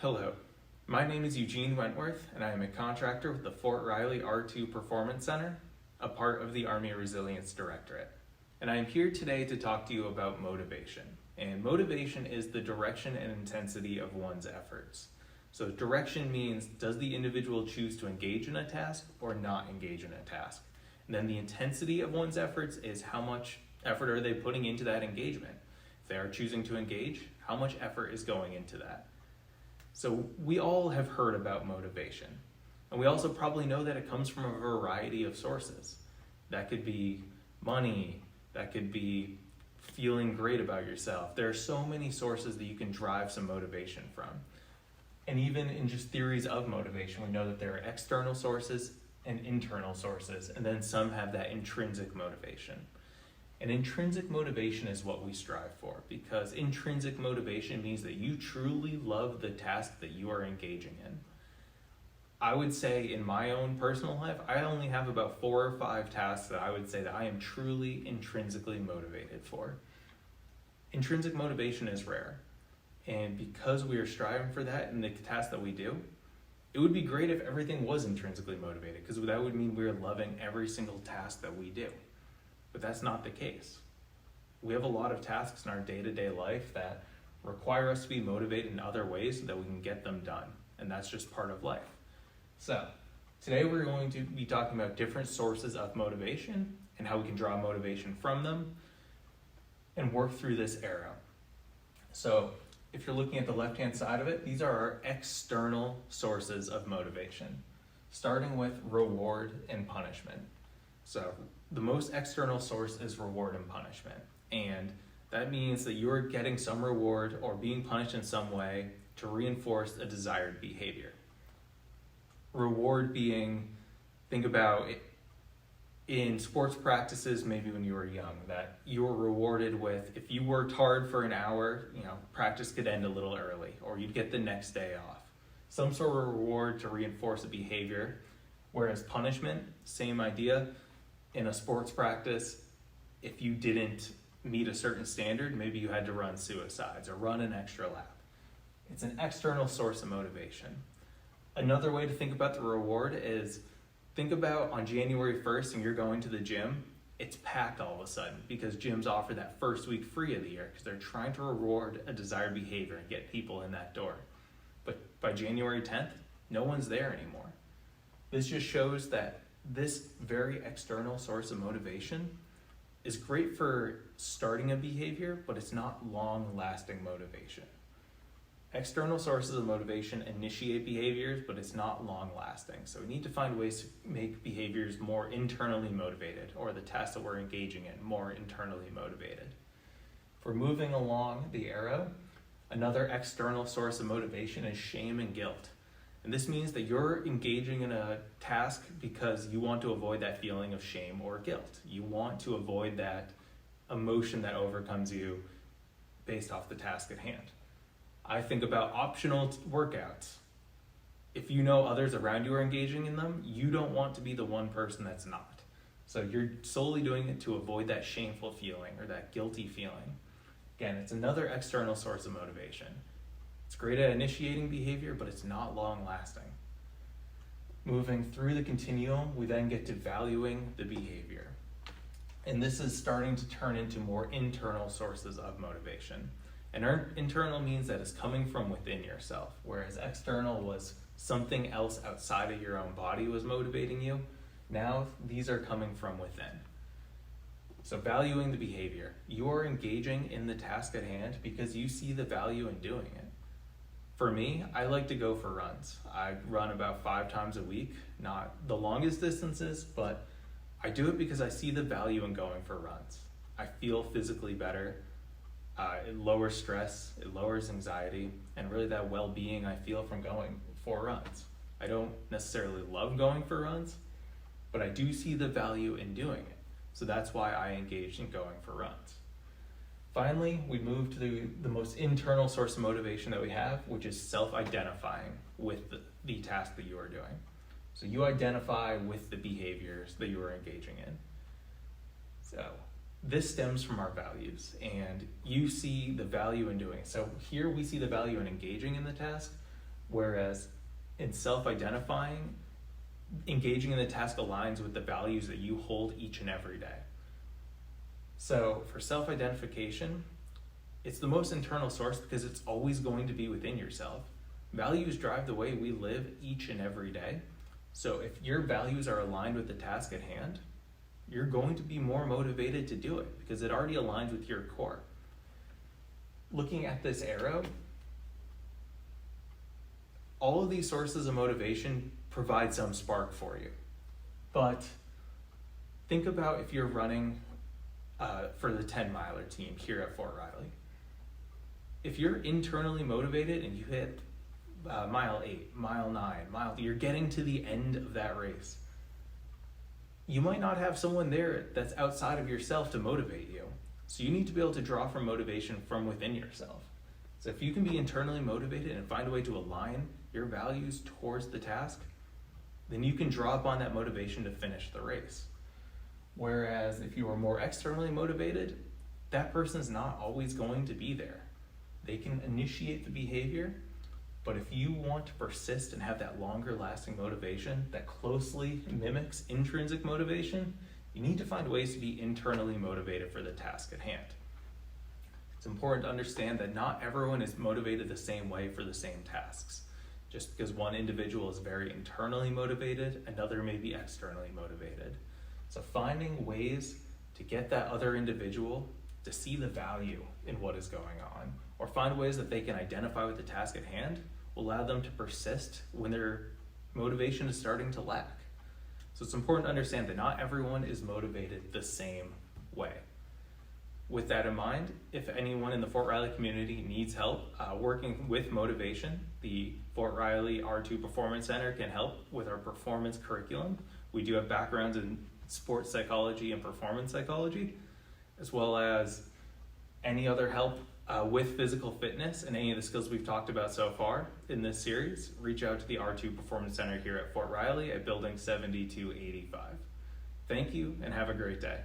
Hello, my name is Eugene Wentworth, and I am a contractor with the Fort Riley R2 Performance Center, a part of the Army Resilience Directorate. And I am here today to talk to you about motivation. And motivation is the direction and intensity of one's efforts. So direction means, does the individual choose to engage in a task or not engage in a task? And then the intensity of one's efforts is how much effort are they putting into that engagement. If they are choosing to engage, how much effort is going into that? So we all have heard about motivation, and we also probably know that it comes from a variety of sources. That could be money, that could be feeling great about yourself. There are so many sources that you can drive some motivation from. And even in just theories of motivation, we know that there are external sources and internal sources, and then some have that intrinsic motivation. And intrinsic motivation is what we strive for, because intrinsic motivation means that you truly love the task that you are engaging in. I would say in my own personal life, I only have about 4 or 5 tasks that I would say that I am truly intrinsically motivated for. Intrinsic motivation is rare. And because we are striving for that in the tasks that we do, it would be great if everything was intrinsically motivated, because that would mean we're loving every single task that we do. But that's not the case. We have a lot of tasks in our day-to-day life that require us to be motivated in other ways so that we can get them done. And that's just part of life. So today we're going to be talking about different sources of motivation and how we can draw motivation from them and work through this arrow. So if you're looking at the left-hand side of it, these are our external sources of motivation, starting with reward and punishment. So the most external source is reward and punishment. And that means that you're getting some reward or being punished in some way to reinforce a desired behavior. Reward being, think about it in sports practices, maybe when you were young, that you were rewarded with, if you worked hard for an hour, practice could end a little early, or you'd get the next day off. Some sort of reward to reinforce a behavior, whereas punishment, same idea. In a sports practice, if you didn't meet a certain standard, maybe you had to run suicides or run an extra lap. It's an external source of motivation. Another way to think about the reward is, think about on January 1st and you're going to the gym, it's packed all of a sudden because gyms offer that first week free of the year because they're trying to reward a desired behavior and get people in that door. But by January 10th, no one's there anymore. This just shows that this very external source of motivation is great for starting a behavior, but it's not long-lasting motivation. External sources of motivation initiate behaviors, but it's not long-lasting. So we need to find ways to make behaviors more internally motivated, or the tasks that we're engaging in more internally motivated. If we're moving along the arrow, another external source of motivation is shame and guilt. And this means that you're engaging in a task because you want to avoid that feeling of shame or guilt. You want to avoid that emotion that overcomes you based off the task at hand. I think about optional workouts. If you know others around you are engaging in them, you don't want to be the one person that's not. So you're solely doing it to avoid that shameful feeling or that guilty feeling. Again, it's another external source of motivation. It's great at initiating behavior, but it's not long-lasting. Moving through the continuum, we then get to valuing the behavior. And this is starting to turn into more internal sources of motivation. And internal means that it's coming from within yourself, whereas external was something else outside of your own body was motivating you. Now these are coming from within. So valuing the behavior. You are engaging in the task at hand because you see the value in doing it. For me, I like to go for runs. I run about 5 times a week, not the longest distances, but I do it because I see the value in going for runs. I feel physically better. It lowers stress, it lowers anxiety, and really that well-being I feel from going for runs. I don't necessarily love going for runs, but I do see the value in doing it. So that's why I engage in going for runs. Finally, we move to the most internal source of motivation that we have, which is self-identifying with the task that you are doing. So you identify with the behaviors that you are engaging in. So this stems from our values, and you see the value in doing it. So here we see the value in engaging in the task, Whereas in self-identifying, engaging in the task aligns with the values that you hold each and every day. So for self-identification, it's the most internal source because it's always going to be within yourself. Values drive the way we live each and every day. So if your values are aligned with the task at hand, you're going to be more motivated to do it because it already aligns with your core. Looking at this arrow, all of these sources of motivation provide some spark for you. But think about if you're running for the 10-miler team here at Fort Riley. If you're internally motivated and you hit mile 8, mile 9, you're getting to the end of that race, you might not have someone there that's outside of yourself to motivate you. So you need to be able to draw from motivation from within yourself. So if you can be internally motivated and find a way to align your values towards the task, then you can draw upon that motivation to finish the race. Whereas if you are more externally motivated, that person's not always going to be there. They can initiate the behavior, but if you want to persist and have that longer lasting motivation that closely mimics intrinsic motivation, you need to find ways to be internally motivated for the task at hand. It's important to understand that not everyone is motivated the same way for the same tasks. Just because one individual is very internally motivated, another may be externally motivated. So finding ways to get that other individual to see the value in what is going on, or find ways that they can identify with the task at hand, will allow them to persist when their motivation is starting to lack. So it's important to understand that not everyone is motivated the same way. With that in mind, if anyone in the Fort Riley community needs help working with motivation, the Fort Riley R2 Performance Center can help with our performance curriculum. We do have backgrounds in sports psychology and performance psychology, as well as any other help with physical fitness and any of the skills we've talked about so far in this series. Reach out to the R2 Performance Center here at Fort Riley at Building 7285. Thank you and have a great day.